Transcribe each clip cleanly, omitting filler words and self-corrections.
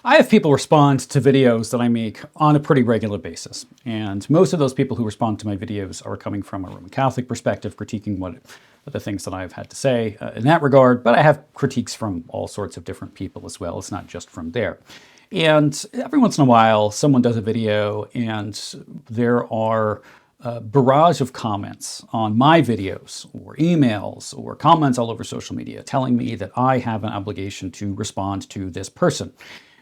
I have people respond to videos that I make on a pretty regular basis. And most of those people who respond to my videos are coming from a Roman Catholic perspective, critiquing what the things that I've had to say in that regard. But I have critiques from all sorts of different people as well. It's not just from there. And every once in a while, someone does a video and there are a barrage of comments on my videos or emails or comments all over social media telling me that I have an obligation to respond to this person.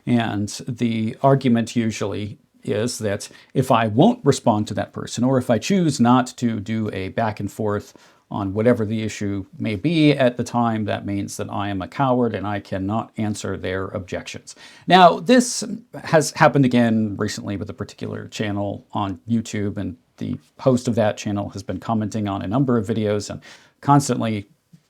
And the argument usually is that if I won't respond to that person, or if I choose not to do a back and forth on whatever the issue may be at the time, that means that I am a coward and I cannot answer their objections. Now, this has happened again recently with a particular channel on YouTube, and the host of that channel has been commenting on a number of videos and constantly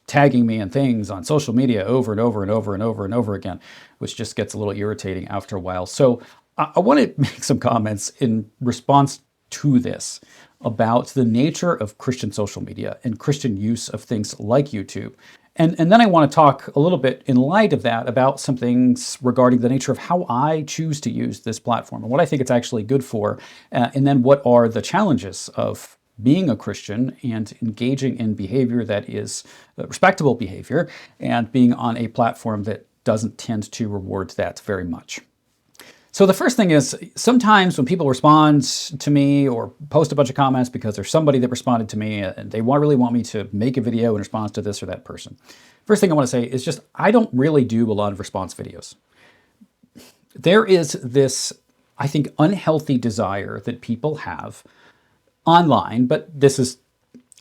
tagging me in things on social media over and over and over and over and over again, which just gets a little irritating after a while. So I want to make some comments in response to this about the nature of Christian social media and Christian use of things like YouTube. And then I want to talk a little bit in light of that about some things regarding the nature of how I choose to use this platform and what I think it's actually good for, and then what are the challenges of being a Christian and engaging in behavior that is respectable behavior and being on a platform that doesn't tend to reward that very much. So the first thing is, sometimes when people respond to me or post a bunch of comments because there's somebody that responded to me and they really want me to make a video in response to this or that person. First thing I want to say is just, I don't really do a lot of response videos. There is this, I think, unhealthy desire that people have online, but this is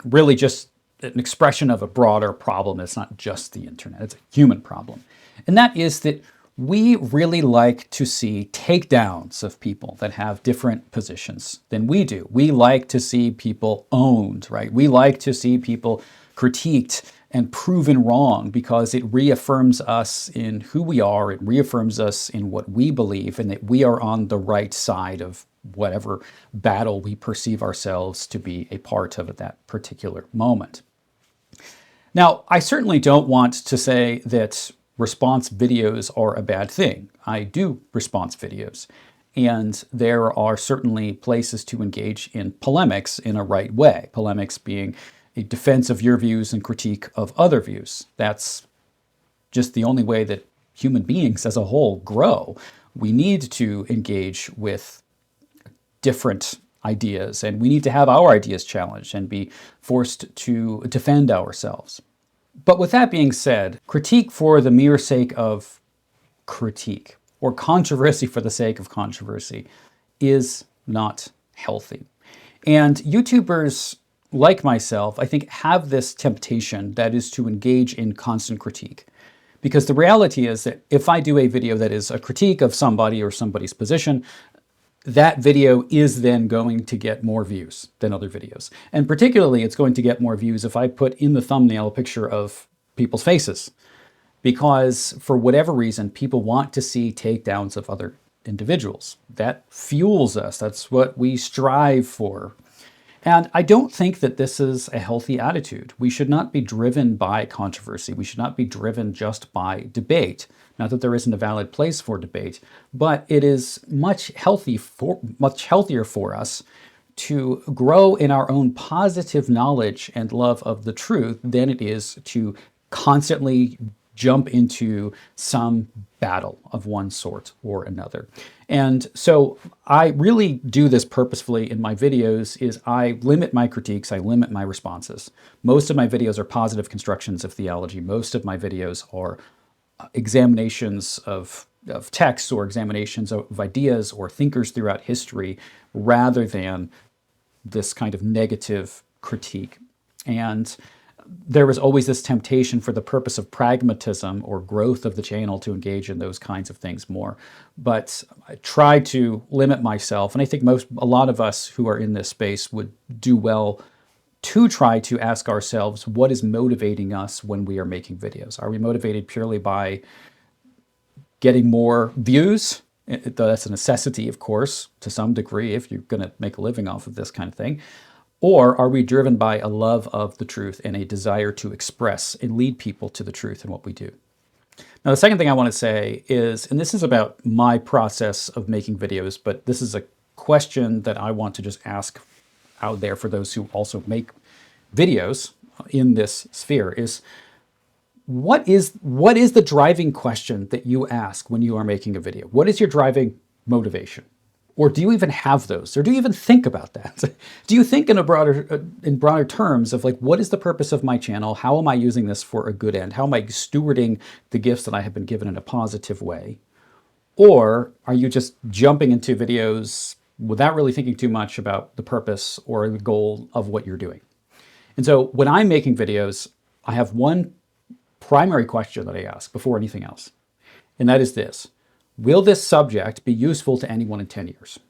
really just an expression of a broader problem. It's not just the internet, it's a human problem. And that is that we really like to see takedowns of people that have different positions than we do. We like to see people owned, right? We like to see people critiqued and proven wrong because it reaffirms us in who we are, it reaffirms us in what we believe, and that we are on the right side of whatever battle we perceive ourselves to be a part of at that particular moment. Now, I certainly don't want to say that response videos are a bad thing. I do response videos, and there are certainly places to engage in polemics in a right way. Polemics being a defense of your views and critique of other views. That's just the only way that human beings as a whole grow. We need to engage with different ideas, and we need to have our ideas challenged and be forced to defend ourselves. But with that being said, critique for the mere sake of critique, or controversy for the sake of controversy, is not healthy. And YouTubers like myself, I think, have this temptation that is to engage in constant critique. Because the reality is that if I do a video that is a critique of somebody or somebody's position, that video is then going to get more views than other videos. And particularly, it's going to get more views if I put in the thumbnail a picture of people's faces. Because for whatever reason, people want to see takedowns of other individuals. That fuels us. That's what we strive for. And I don't think that this is a healthy attitude. We should not be driven by controversy. We should not be driven just by debate. Not that there isn't a valid place for debate, but it is much healthier for us to grow in our own positive knowledge and love of the truth than it is to constantly jump into some battle of one sort or another. And so I really do this purposefully in my videos, is I limit my critiques, I limit my responses. Most of my videos are positive constructions of theology. Most of my videos are examinations of texts or examinations of ideas or thinkers throughout history, rather than this kind of negative critique. And there was always this temptation for the purpose of pragmatism or growth of the channel to engage in those kinds of things more. But I try to limit myself, and I think a lot of us who are in this space would do well to try to ask ourselves, what is motivating us when we are making videos? Are we motivated purely by getting more views? That's a necessity, of course, to some degree, if you're going to make a living off of this kind of thing. Or are we driven by a love of the truth and a desire to express and lead people to the truth in what we do? Now, the second thing I want to say is, and this is about my process of making videos, but this is a question that I want to just ask out there for those who also make videos in this sphere, is what is the driving question that you ask when you are making a video? What is your driving motivation? Or do you even have those? Or do you even think about that? Do you think in broader terms of like, what is the purpose of my channel? How am I using this for a good end? How am I stewarding the gifts that I have been given in a positive way? Or are you just jumping into videos without really thinking too much about the purpose or the goal of what you're doing? And so when I'm making videos, I have one primary question that I ask before anything else. And that is this: will this subject be useful to anyone in 10 years?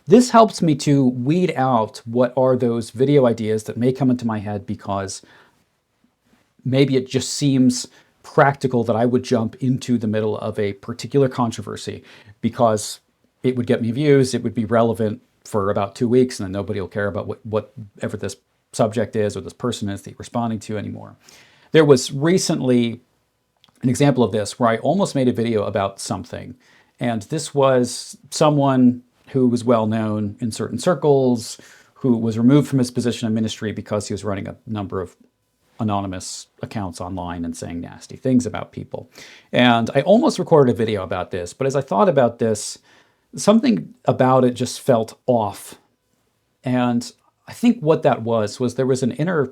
This helps me to weed out what are those video ideas that may come into my head because maybe it just seems practical that I would jump into the middle of a particular controversy because it would get me views, it would be relevant for about 2 weeks, and then nobody will care about whatever this subject is or this person is that you're responding to anymore. There was recently an example of this where I almost made a video about something. And this was someone who was well known in certain circles, who was removed from his position in ministry because he was running a number of anonymous accounts online and saying nasty things about people. And I almost recorded a video about this, but as I thought about this, something about it just felt off. And I think what that was there was an inner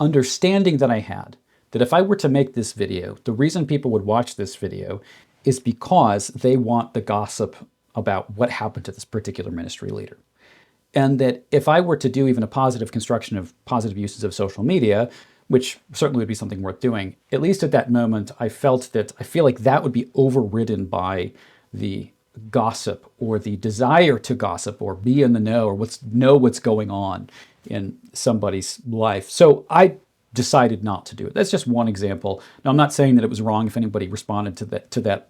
understanding that I had that if I were to make this video, the reason people would watch this video is because they want the gossip about what happened to this particular ministry leader. And that if I were to do even a positive construction of positive uses of social media, which certainly would be something worth doing, at least at that moment, I feel like that would be overridden by the gossip or the desire to gossip or be in the know or know what's going on in somebody's life. So I decided not to do it. That's just one example. Now, I'm not saying that it was wrong if anybody responded to that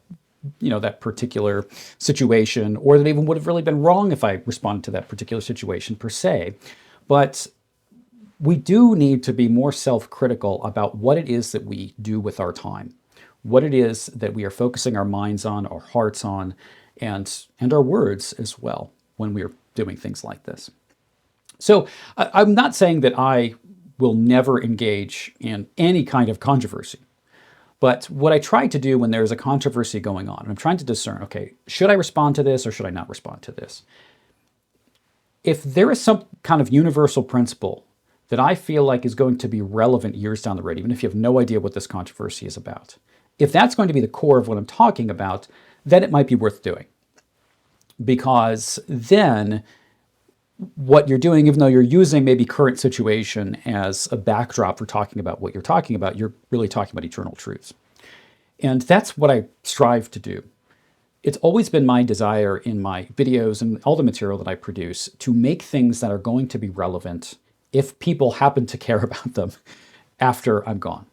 that particular situation, or that even would have really been wrong if I responded to that particular situation per se. But we do need to be more self-critical about what it is that we do with our time, what it is that we are focusing our minds on, our hearts on, and our words as well when we're doing things like this. So I'm not saying that I will never engage in any kind of controversy. But what I try to do when there's a controversy going on, I'm trying to discern, okay, should I respond to this or should I not respond to this? If there is some kind of universal principle that I feel like is going to be relevant years down the road, even if you have no idea what this controversy is about, if that's going to be the core of what I'm talking about, then it might be worth doing. Because then what you're doing, even though you're using maybe current situation as a backdrop for talking about what you're talking about, you're really talking about eternal truths. And that's what I strive to do. It's always been my desire in my videos and all the material that I produce to make things that are going to be relevant if people happen to care about them after I'm gone.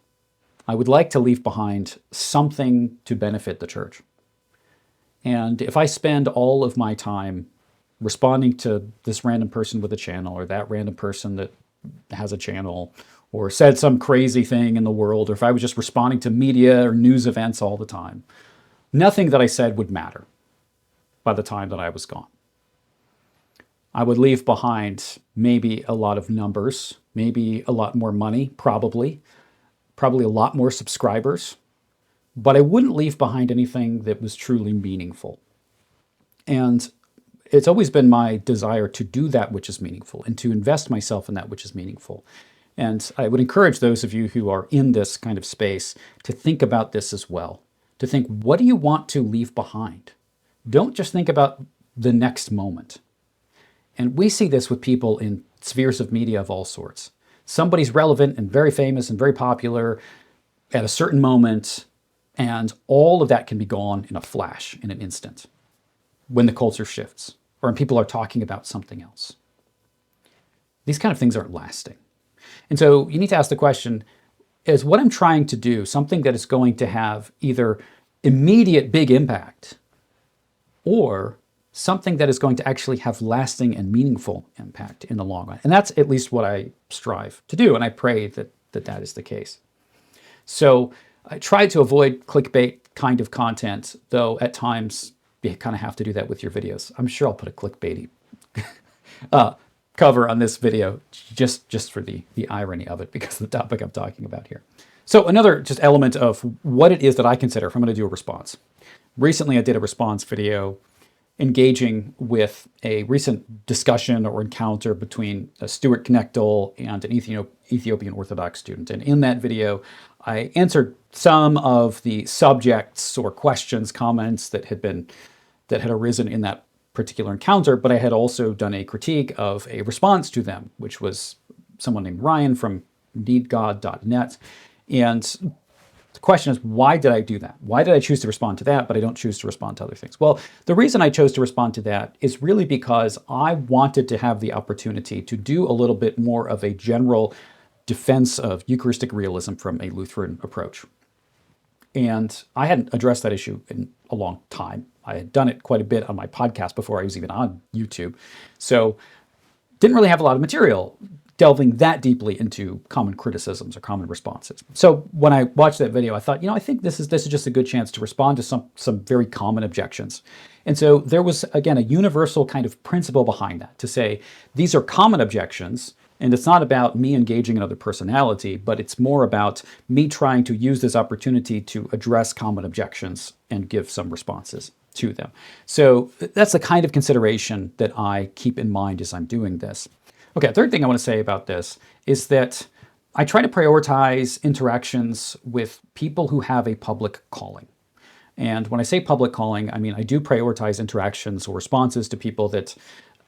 I would like to leave behind something to benefit the church. And if I spend all of my time responding to this random person with a channel or that random person that has a channel or said some crazy thing in the world, or if I was just responding to media or news events all the time, nothing that I said would matter by the time that I was gone. I would leave behind maybe a lot of numbers, maybe a lot more money, probably a lot more subscribers, but I wouldn't leave behind anything that was truly meaningful. And it's always been my desire to do that which is meaningful and to invest myself in that which is meaningful. And I would encourage those of you who are in this kind of space to think about this as well, to think, what do you want to leave behind? Don't just think about the next moment. And we see this with people in spheres of media of all sorts. Somebody's relevant and very famous and very popular at a certain moment, and all of that can be gone in a flash, in an instant, when the culture shifts or when people are talking about something else. These kind of things aren't lasting. And so you need to ask the question, is what I'm trying to do something that is going to have either immediate big impact or something that is going to actually have lasting and meaningful impact in the long run? And that's at least what I strive to do, and I pray that that is the case. So I try to avoid clickbait kind of content, though at times you kind of have to do that with your videos. I'm sure I'll put a clickbaity cover on this video just for the irony of it, because of the topic I'm talking about here. So another just element of what it is that I consider if I'm going to do a response. Recently, I did a response video engaging with a recent discussion or encounter between Stuart Knechtel and an Ethiopian Orthodox student. And in that video, I answered some of the subjects or questions, comments that had arisen in that particular encounter, but I had also done a critique of a response to them, which was someone named Ryan from needgod.net. And the question is, why did I do that? Why did I choose to respond to that, but I don't choose to respond to other things? Well, the reason I chose to respond to that is really because I wanted to have the opportunity to do a little bit more of a general defense of Eucharistic realism from a Lutheran approach. And I hadn't addressed that issue in a long time. I had done it quite a bit on my podcast before I was even on YouTube. So didn't really have a lot of material delving that deeply into common criticisms or common responses. So when I watched that video, I thought, I think this is just a good chance to respond to some very common objections. And so there was, again, a universal kind of principle behind that, to say these are common objections, and it's not about me engaging another personality, but it's more about me trying to use this opportunity to address common objections and give some responses to them. So that's the kind of consideration that I keep in mind as I'm doing this. Okay, third thing I want to say about this is that I try to prioritize interactions with people who have a public calling. And when I say public calling, I mean I do prioritize interactions or responses to people that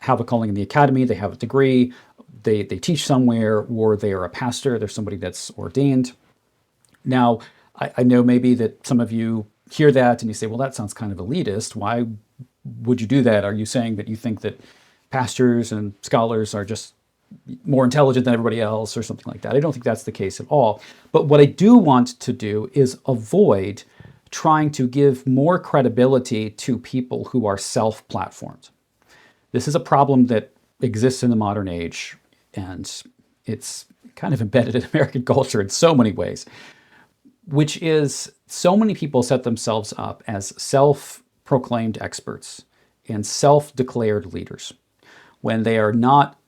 have a calling in the academy, they have a degree, they teach somewhere, or they are a pastor, they're somebody that's ordained. Now, I know maybe that some of you hear that and you say, well, that sounds kind of elitist. Why would you do that? Are you saying that you think that pastors and scholars are just more intelligent than everybody else or something like that? I don't think that's the case at all. But what I do want to do is avoid trying to give more credibility to people who are self-platformed. This is a problem that exists in the modern age, and it's kind of embedded in American culture in so many ways, which is so many people set themselves up as self-proclaimed experts and self-declared leaders when they are not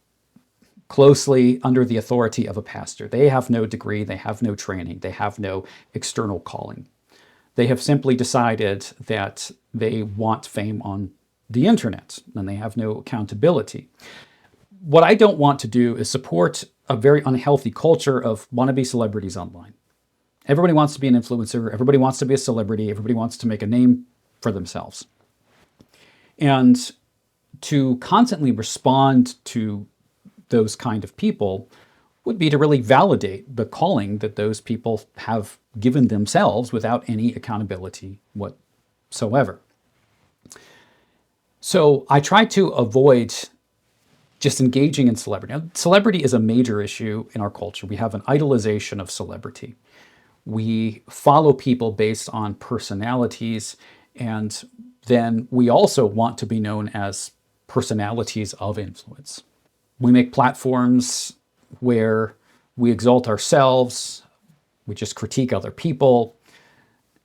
closely under the authority of a pastor. They have no degree, they have no training, they have no external calling. They have simply decided that they want fame on the internet, and they have no accountability. What I don't want to do is support a very unhealthy culture of wannabe celebrities online. Everybody wants to be an influencer, everybody wants to be a celebrity, everybody wants to make a name for themselves. And to constantly respond to those kind of people would be to really validate the calling that those people have given themselves without any accountability whatsoever. So I try to avoid just engaging in celebrity. Now, celebrity is a major issue in our culture. We have an idolization of celebrity. We follow people based on personalities, and then we also want to be known as personalities of influence. We make platforms where we exalt ourselves, we just critique other people,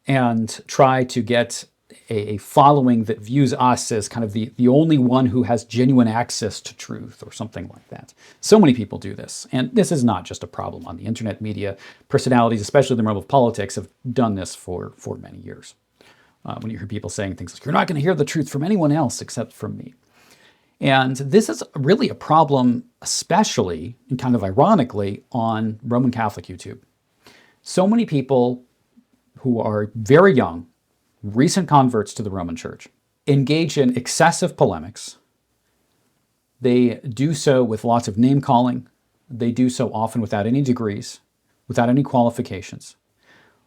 and try to get a following that views us as kind of the only one who has genuine access to truth or something like that. So many people do this. And this is not just a problem on the internet. Media personalities, especially in the realm of politics, have done this for many years. When you hear people saying things like, you're not going to hear the truth from anyone else except from me. And this is really a problem, especially, and kind of ironically, on Roman Catholic YouTube. So many people who are very young, recent converts to the Roman Church, engage in excessive polemics. They do so with lots of name calling. They do so often without any degrees, without any qualifications,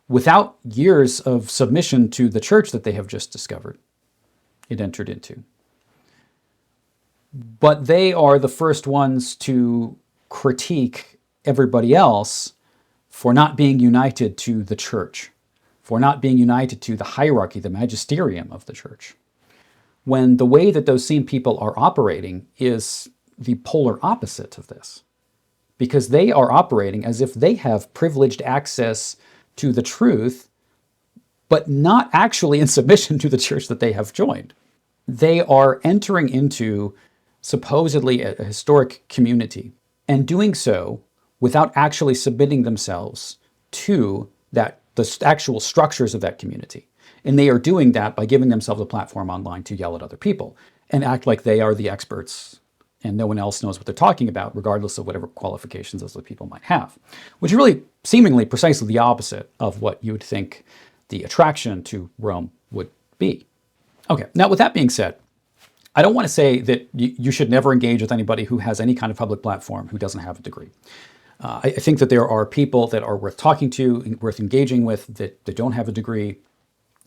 without years of submission to the church that they have just discovered it entered into. But they are the first ones to critique everybody else for not being united to the church, for not being united to the hierarchy, the magisterium of the church, when the way that those same people are operating is the polar opposite of this, because they are operating as if they have privileged access to the truth but not actually in submission to the church that they have joined. They are entering into supposedly a historic community and doing so without actually submitting themselves to the actual structures of that community. And they are doing that by giving themselves a platform online to yell at other people and act like they are the experts and no one else knows what they're talking about, regardless of whatever qualifications those people might have, which is really seemingly precisely the opposite of what you would think the attraction to Rome would be. Okay, now with that being said, I don't want to say that you should never engage with anybody who has any kind of public platform who doesn't have a degree. I think that there are people that are worth talking to, worth engaging with, that don't have a degree,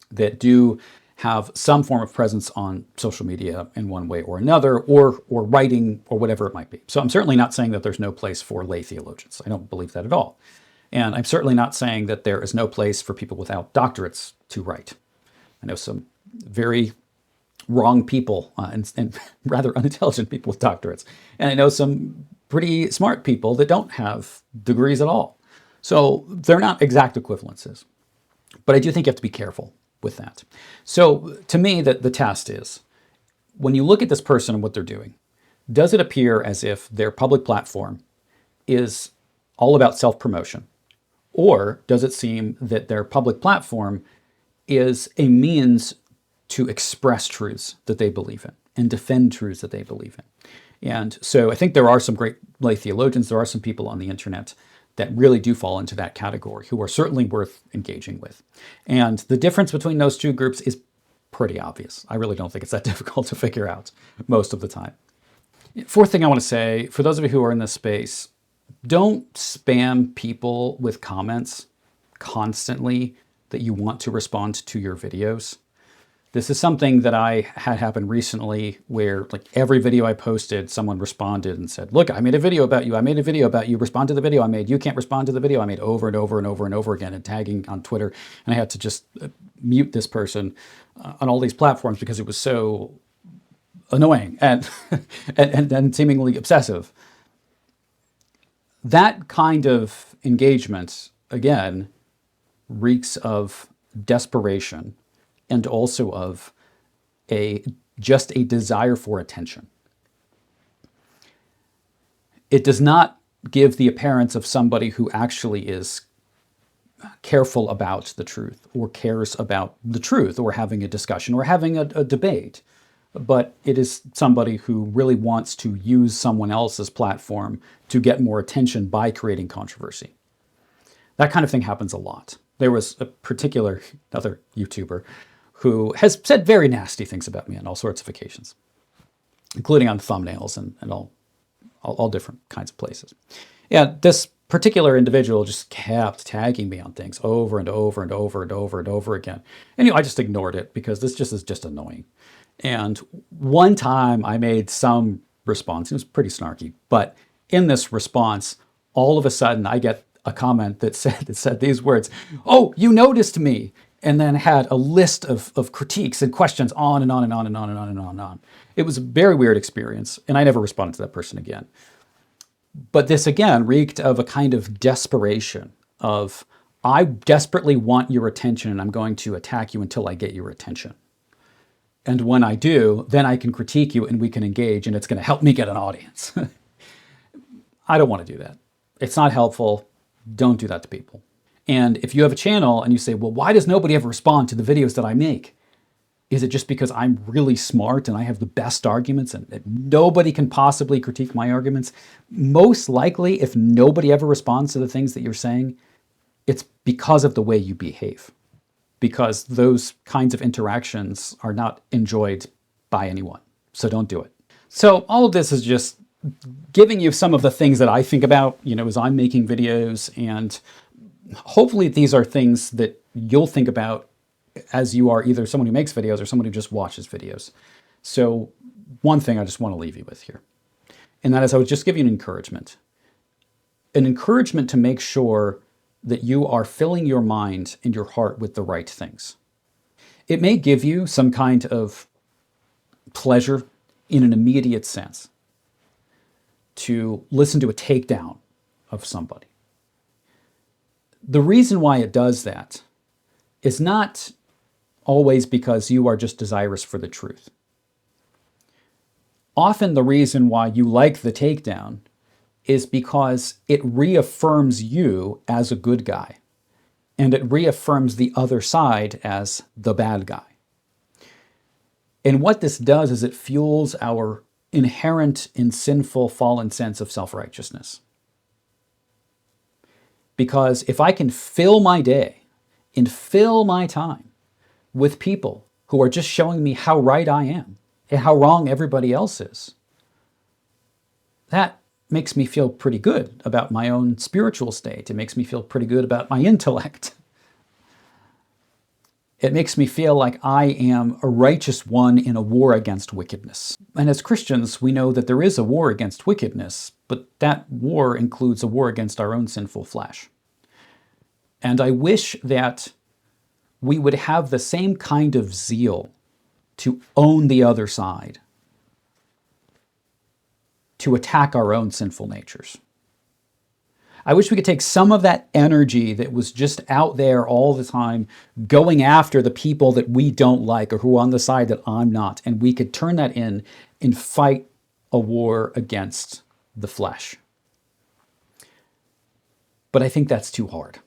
that do have some form of presence on social media in one way or another, or writing, or whatever it might be. So I'm certainly not saying that there's no place for lay theologians. I don't believe that at all. And I'm certainly not saying that there is no place for people without doctorates to write. I know some very wrong people and rather unintelligent people with doctorates. And I know some pretty smart people that don't have degrees at all. So they're not exact equivalences. But I do think you have to be careful with that. So to me, the test is, when you look at this person and what they're doing, does it appear as if their public platform is all about self-promotion? Or does it seem that their public platform is a means to express truths that they believe in and defend truths that they believe in? And so I think there are some great lay theologians, there are some people on the internet that really do fall into that category, who are certainly worth engaging with. And the difference between those two groups is pretty obvious. I really don't think it's that difficult to figure out most of the time. Fourth thing I want to say, for those of you who are in this space, don't spam people with comments constantly that you want to respond to your videos. This is something that I had happen recently, where like every video I posted, someone responded and said, look, I made a video about you. I made a video about you. Respond to the video I made. You can't respond to the video I made, over and over and over and over again, and tagging on Twitter. And I had to just mute this person on all these platforms because it was so annoying and, and seemingly obsessive. That kind of engagement, again, reeks of desperation and also of just a desire for attention. It does not give the appearance of somebody who actually is careful about the truth, or cares about the truth, or having a discussion, or having a debate. But it is somebody who really wants to use someone else's platform to get more attention by creating controversy. That kind of thing happens a lot. There was a particular other YouTuber who has said very nasty things about me on all sorts of occasions, including on thumbnails and all different kinds of places. Yeah, this particular individual just kept tagging me on things over and over and over and over and over again. And I just ignored it because this just is just annoying. And one time I made some response. It was pretty snarky, but in this response, all of a sudden I get a comment that said these words, "Oh, you noticed me," and then had a list of critiques and questions on and on and on and on and on and on and on. It was a very weird experience, and I never responded to that person again. But this again reeked of a kind of desperation of, I desperately want your attention and I'm going to attack you until I get your attention. And when I do, then I can critique you and we can engage, and it's going to help me get an audience. I don't want to do that. It's not helpful. Don't do that to people. And if you have a channel and you say, well, why does nobody ever respond to the videos that I make? Is it just because I'm really smart and I have the best arguments and nobody can possibly critique my arguments? Most likely, if nobody ever responds to the things that you're saying, it's because of the way you behave. Because those kinds of interactions are not enjoyed by anyone. So don't do it. So all of this is just giving you some of the things that I think about, as I'm making videos, and hopefully these are things that you'll think about as you are either someone who makes videos or someone who just watches videos. So one thing I just want to leave you with here, and that is I would just give you an encouragement to make sure that you are filling your mind and your heart with the right things. It may give you some kind of pleasure in an immediate sense to listen to a takedown of somebody. The reason why it does that is not always because you are just desirous for the truth. Often the reason why you like the takedown is because it reaffirms you as a good guy, and it reaffirms the other side as the bad guy. And what this does is it fuels our inherent and sinful fallen sense of self-righteousness. Because if I can fill my day and fill my time with people who are just showing me how right I am and how wrong everybody else is, that makes me feel pretty good about my own spiritual state. It makes me feel pretty good about my intellect. It makes me feel like I am a righteous one in a war against wickedness. And as Christians, we know that there is a war against wickedness, but that war includes a war against our own sinful flesh. And I wish that we would have the same kind of zeal to own the other side, to attack our own sinful natures. I wish we could take some of that energy that was just out there all the time, going after the people that we don't like or who are on the side that I'm not, and we could turn that in and fight a war against the flesh. But I think that's too hard.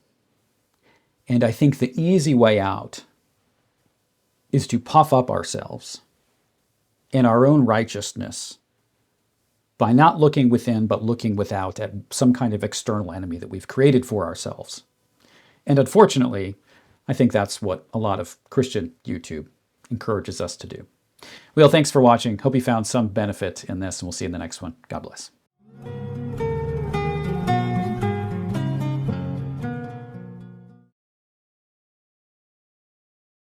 And I think the easy way out is to puff up ourselves in our own righteousness by not looking within, but looking without at some kind of external enemy that we've created for ourselves. And unfortunately, I think that's what a lot of Christian YouTube encourages us to do. Well, thanks for watching. Hope you found some benefit in this, and we'll see you in the next one. God bless.